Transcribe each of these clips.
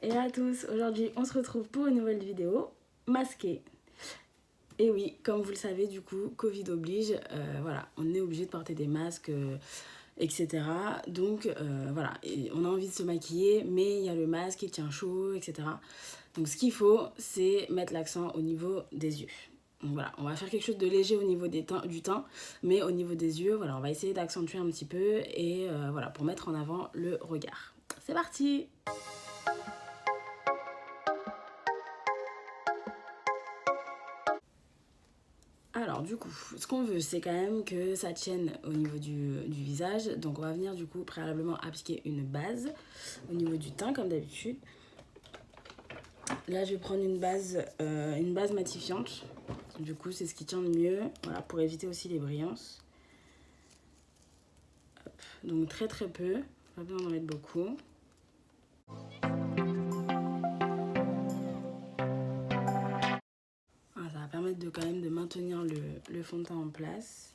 et à tous, aujourd'hui on se retrouve pour une nouvelle vidéo masquée. Et oui, comme vous le savez, du coup, Covid oblige, voilà, on est obligé de porter des masques, etc. Donc voilà, et on a envie de se maquiller, mais il y a le masque qui tient chaud, etc. Donc ce qu'il faut, c'est mettre l'accent au niveau des yeux. Donc voilà, on va faire quelque chose de léger au niveau du teint, mais au niveau des yeux, voilà, on va essayer d'accentuer un petit peu et voilà, pour mettre en avant le regard. C'est parti! Alors du coup, ce qu'on veut, c'est quand même que ça tienne au niveau du visage. Donc on va venir du coup préalablement appliquer une base au niveau du teint comme d'habitude. Là je vais prendre une base matifiante. Du coup c'est ce qui tient le mieux, voilà, pour éviter aussi les brillances. Hop. Donc très très peu, pas besoin d'en mettre beaucoup. Voilà, ça va permettre de quand même de maintenir le fond de teint en place.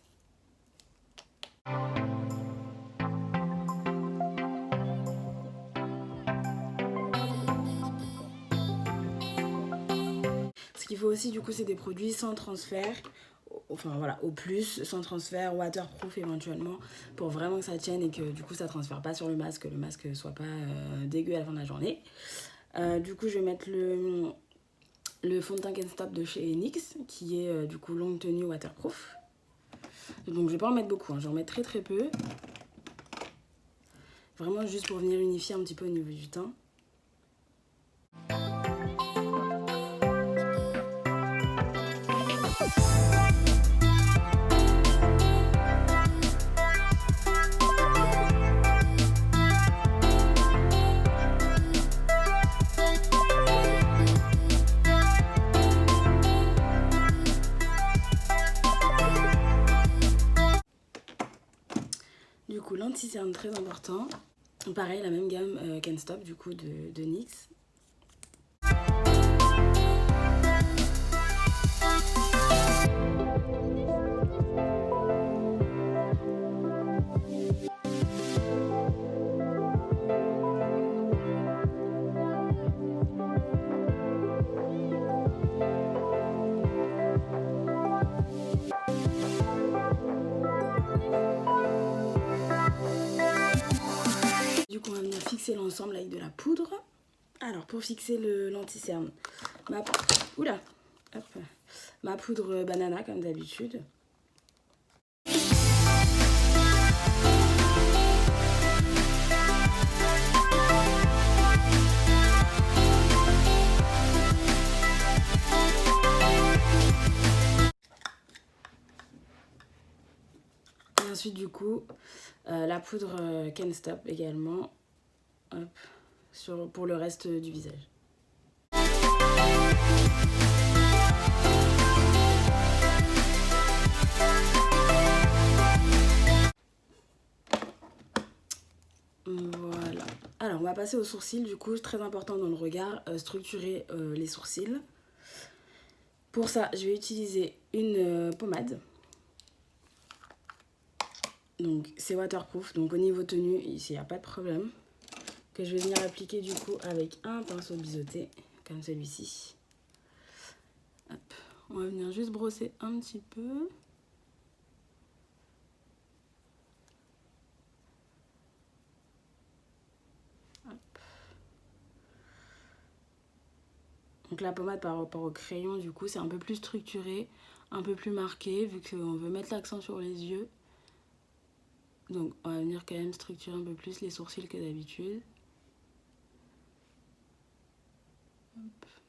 Ce qu'il faut aussi du coup c'est des produits sans transfert, enfin voilà, au plus, sans transfert, waterproof éventuellement, pour vraiment que ça tienne et que du coup ça transfère pas sur le masque soit pas dégueu à la fin de la journée. Du coup je vais mettre le fond de teint Can't Stop de chez NYX qui est du coup longue tenue waterproof. Donc je vais pas en mettre beaucoup, hein, j'en mets très très peu. Vraiment juste pour venir unifier un petit peu au niveau du teint. Du coup, l'anti-cerne très important. Pareil, la même gamme Can't Stop du coup de NYX. Du coup, on va venir fixer l'ensemble avec de la poudre. Alors, pour fixer l'anti-cerne, ma poudre banana, comme d'habitude. Et ensuite, du coup, la poudre Can't Stop également, hop, pour le reste du visage. Voilà. Alors, on va passer aux sourcils, du coup, très important dans le regard, structurer les sourcils. Pour ça, je vais utiliser une pommade. Donc, c'est waterproof, donc au niveau tenue, ici, il n'y a pas de problème. Que je vais venir appliquer, du coup, avec un pinceau biseauté, comme celui-ci. On va venir juste brosser un petit peu. Donc la pommade par rapport au crayon, du coup, c'est un peu plus structuré, un peu plus marqué, vu qu'on veut mettre l'accent sur les yeux. Donc on va venir quand même structurer un peu plus les sourcils que d'habitude.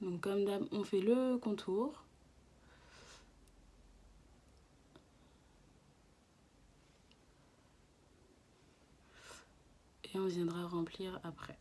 Donc comme d'hab, on fait le contour. Et on viendra remplir après.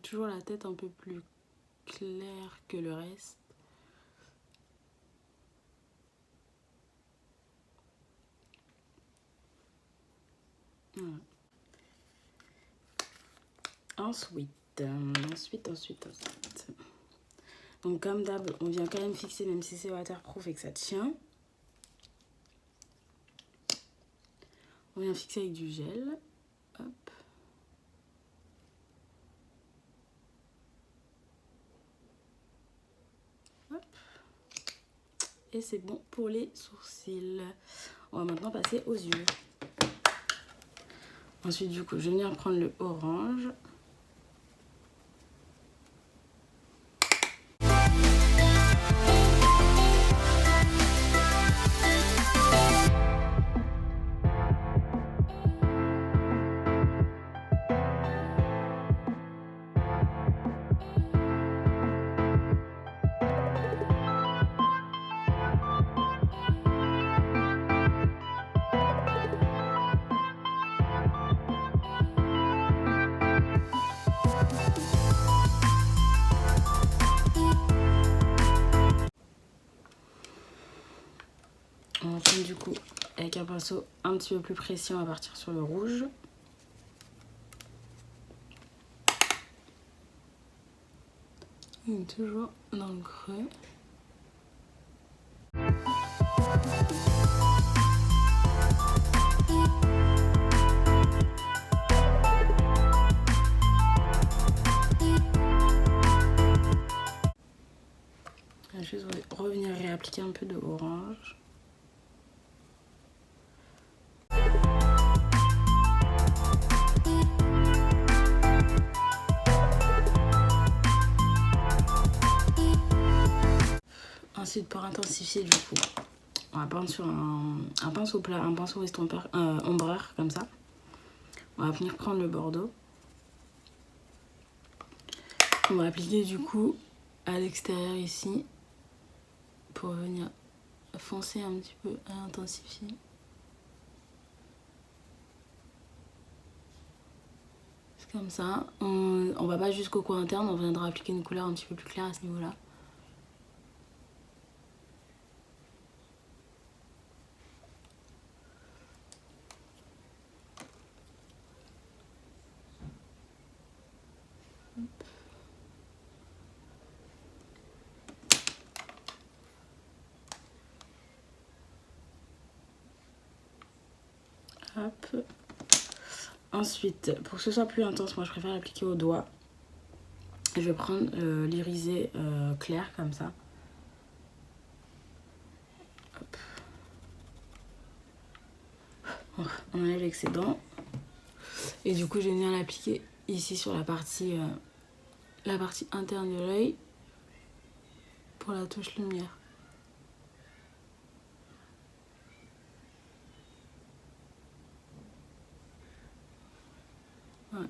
toujours la tête un peu plus claire que le reste. Voilà. Ensuite. Donc comme d'hab, on vient quand même fixer, même si c'est waterproof et que ça tient. On vient fixer avec du gel. Hop. Hop. Et c'est bon pour les sourcils. On va maintenant passer aux yeux. Ensuite, du coup, je vais venir prendre le orange. On va prendre du coup avec un pinceau un petit peu plus précis, on va partir sur le rouge. Et toujours dans le creux. Je vais juste revenir réappliquer un peu de orange. Ensuite, pour intensifier, du coup, on va prendre sur un pinceau plat, un pinceau estompeur, ombreur, comme ça. On va venir prendre le bordeaux. On va appliquer du coup à l'extérieur ici pour venir foncer un petit peu et intensifier. C'est comme ça. On va pas jusqu'au coin interne, on viendra appliquer une couleur un petit peu plus claire à ce niveau-là. Hop. Ensuite, pour que ce soit plus intense, moi je préfère l'appliquer au doigt. Je vais prendre l'irisé clair comme ça. Hop. On enlève l'excédent. Et du coup, je vais venir l'appliquer ici sur la partie interne de l'œil pour la touche lumière.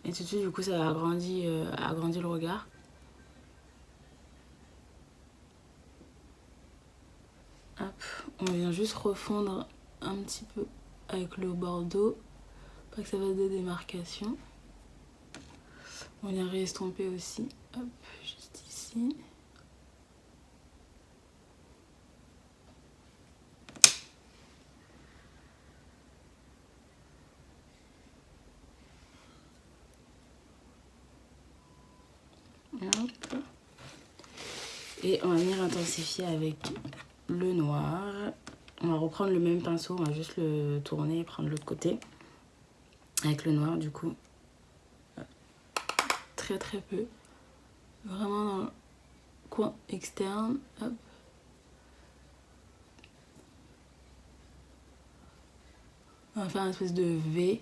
Et tout de suite, du coup, ça agrandit le regard. Hop, on vient juste refondre un petit peu avec le bordeaux, pas que ça fasse de démarcation. On vient réestomper aussi, hop, juste ici. Hop. Et on va venir intensifier avec le noir. On va reprendre le même pinceau, on va juste le tourner et prendre l'autre côté. Avec le noir, du coup. Très très peu. Vraiment dans le coin externe. Hop. On va faire une espèce de V.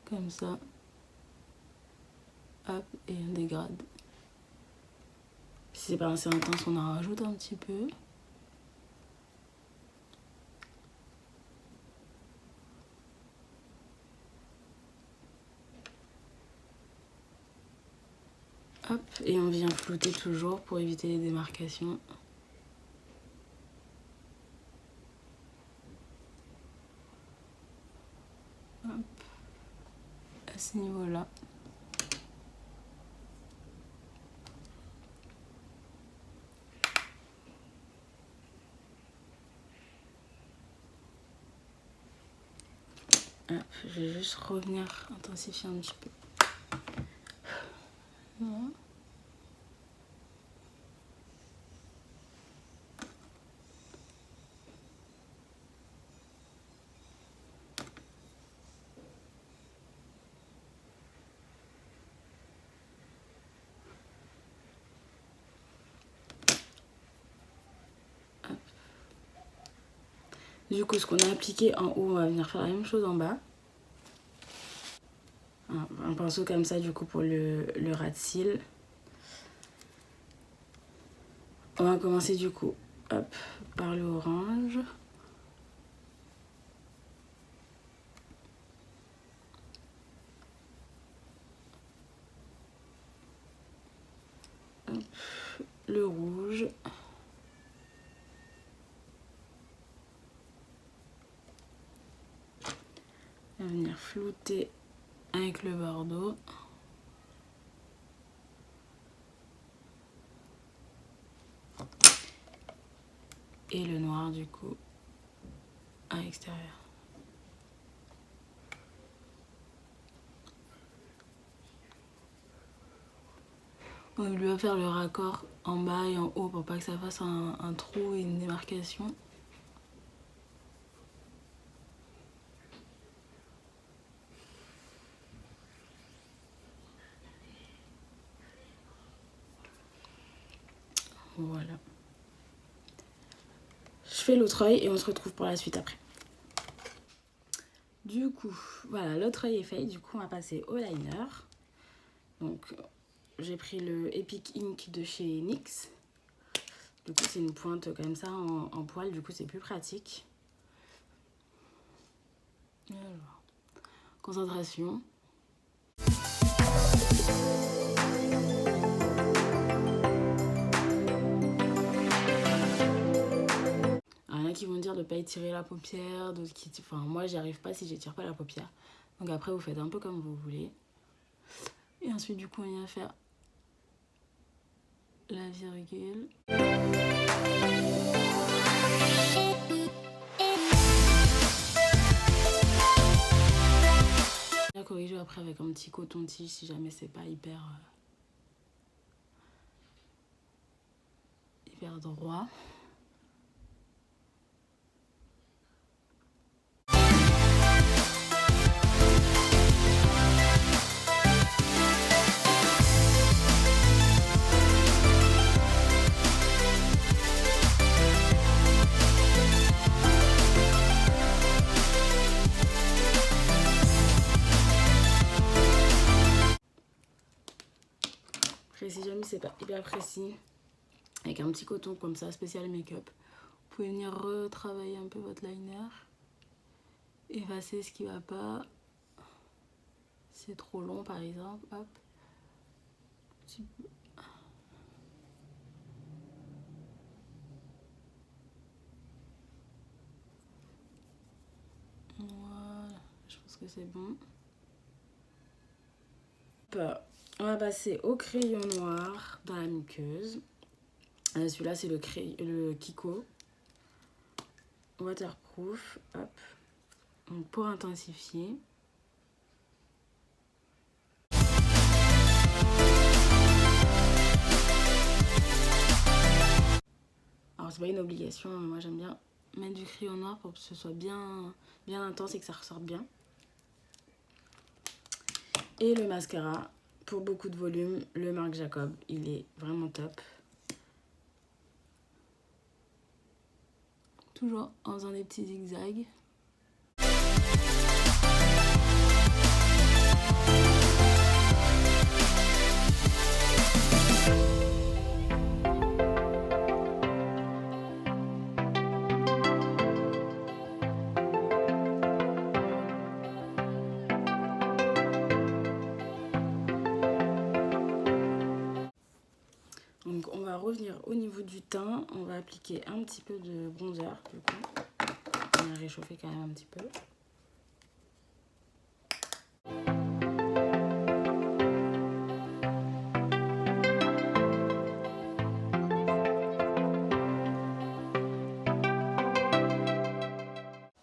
Comme ça. Hop, et on dégrade. Si c'est pas assez intense, on en rajoute un petit peu. Hop, et on vient flouter toujours pour éviter les démarcations. Hop, à ce niveau-là. Hop, je vais juste revenir intensifier un petit peu. Voilà. Du coup, ce qu'on a appliqué en haut, on va venir faire la même chose en bas. Un pinceau comme ça, du coup, pour le ras de cils. On va commencer, du coup, hop, par le orange. Hop, le rouge. On va venir flouter avec le bordeaux. Et le noir, du coup, à l'extérieur. On n'oublie pas faire le raccord en bas et en haut pour pas que ça fasse un trou et une démarcation. Voilà. Je fais l'autre œil et on se retrouve pour la suite après. Du coup, voilà, l'autre œil est fait. Du coup, on va passer au liner. Donc, j'ai pris le Epic Ink de chez NYX. Du coup, c'est une pointe comme ça en poil. Du coup, c'est plus pratique. Alors, concentration. Alors, il y en a qui vont dire de ne pas étirer la paupière, d'autres qui... Enfin, moi, j'y arrive pas si j'étire pas la paupière. Donc après, vous faites un peu comme vous voulez. Et ensuite, du coup, on vient faire la virgule. On va corriger après avec un petit coton-tige si jamais c'est pas hyper droit. Après, si jamais c'est pas hyper précis, avec un petit coton comme ça, spécial make-up, vous pouvez venir retravailler un peu votre liner, effacer ce qui va pas, c'est trop long par exemple, hop, petit peu. Voilà, je pense que c'est bon. Hop, on va passer au crayon noir dans la muqueuse. Celui-là, c'est le Kiko waterproof. Hop. Donc, pour intensifier. Alors, c'est pas une obligation, mais moi j'aime bien mettre du crayon noir pour que ce soit bien intense et que ça ressorte bien. Et le mascara, pour beaucoup de volume, le Marc Jacob, il est vraiment top. Toujours en faisant des petits zigzags. Donc on va revenir au niveau du teint, on va appliquer un petit peu de bronzer du coup. On va réchauffer quand même un petit peu.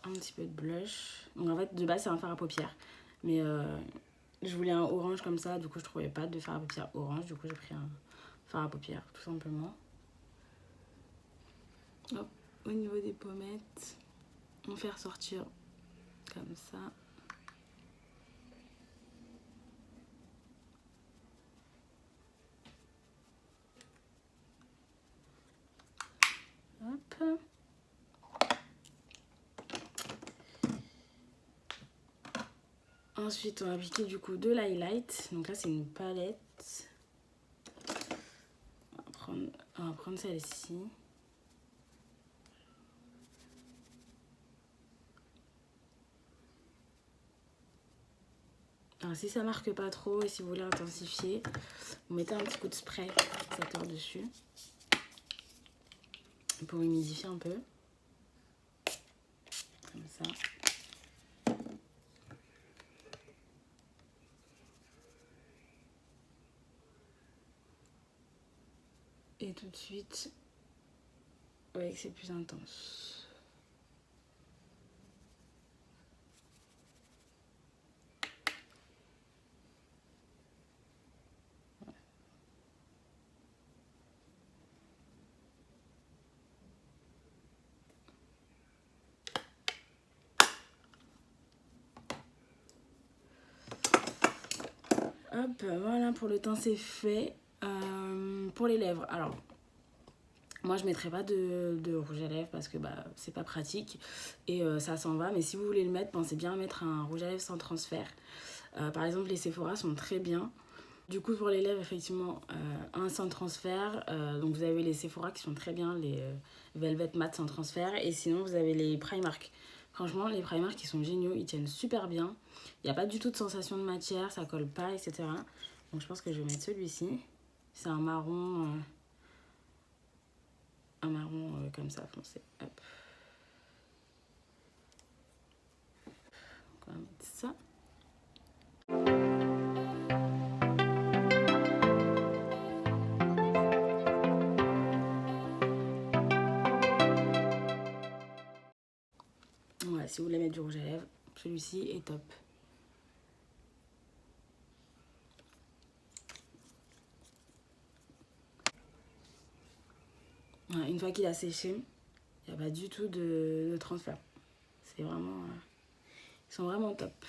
Un petit peu de blush. Donc en fait, de base, c'est un fard à paupières. Mais je voulais un orange comme ça, du coup, je trouvais pas de fard à paupières orange. Du coup, j'ai pris un fard à paupières, tout simplement. Hop, au niveau des pommettes, on fait ressortir comme ça. Hop. Ensuite, on va appliquer du coup de l'highlight. Donc là, c'est une palette. On va prendre celle-ci. Alors, si ça marque pas trop et si vous voulez intensifier, vous mettez un petit coup de spray fixateur dessus pour humidifier un peu. Comme ça. Et tout de suite, vous voyez que c'est plus intense. Hop, voilà, pour le teint c'est fait. Pour les lèvres, alors moi je mettrai pas de rouge à lèvres parce que c'est pas pratique et ça s'en va, mais si vous voulez le mettre, pensez bien à mettre un rouge à lèvres sans transfert. Par exemple, les Sephora sont très bien. Du coup, pour les lèvres, effectivement, un sans transfert. Donc vous avez les Sephora qui sont très bien, les Velvet Matte sans transfert, et sinon vous avez les Primark. Franchement, les Primark, ils sont géniaux, ils tiennent super bien. Il n'y a pas du tout de sensation de matière, ça colle pas, etc. Donc je pense que je vais mettre celui-ci. C'est un marron comme ça, foncé. Hop. Donc on va mettre ça. Voilà, si vous voulez mettre du rouge à lèvres, celui-ci est top. Voilà, une fois qu'il a séché, il n'y a pas du tout de transfert. C'est vraiment... ils sont vraiment top.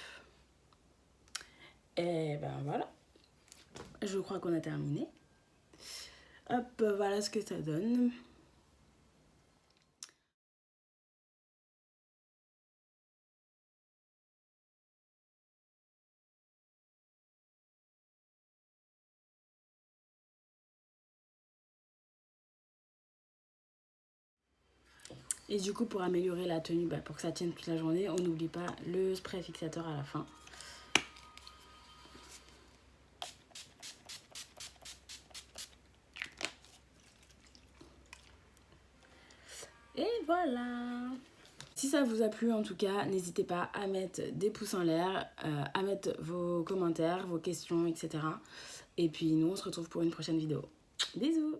Et ben voilà. Je crois qu'on a terminé. Hop, voilà ce que ça donne. Et du coup, pour améliorer la tenue, pour que ça tienne toute la journée, on n'oublie pas le spray fixateur à la fin. Et voilà. Si ça vous a plu en tout cas, n'hésitez pas à mettre des pouces en l'air, à mettre vos commentaires, vos questions, etc. Et puis nous, on se retrouve pour une prochaine vidéo. Bisous!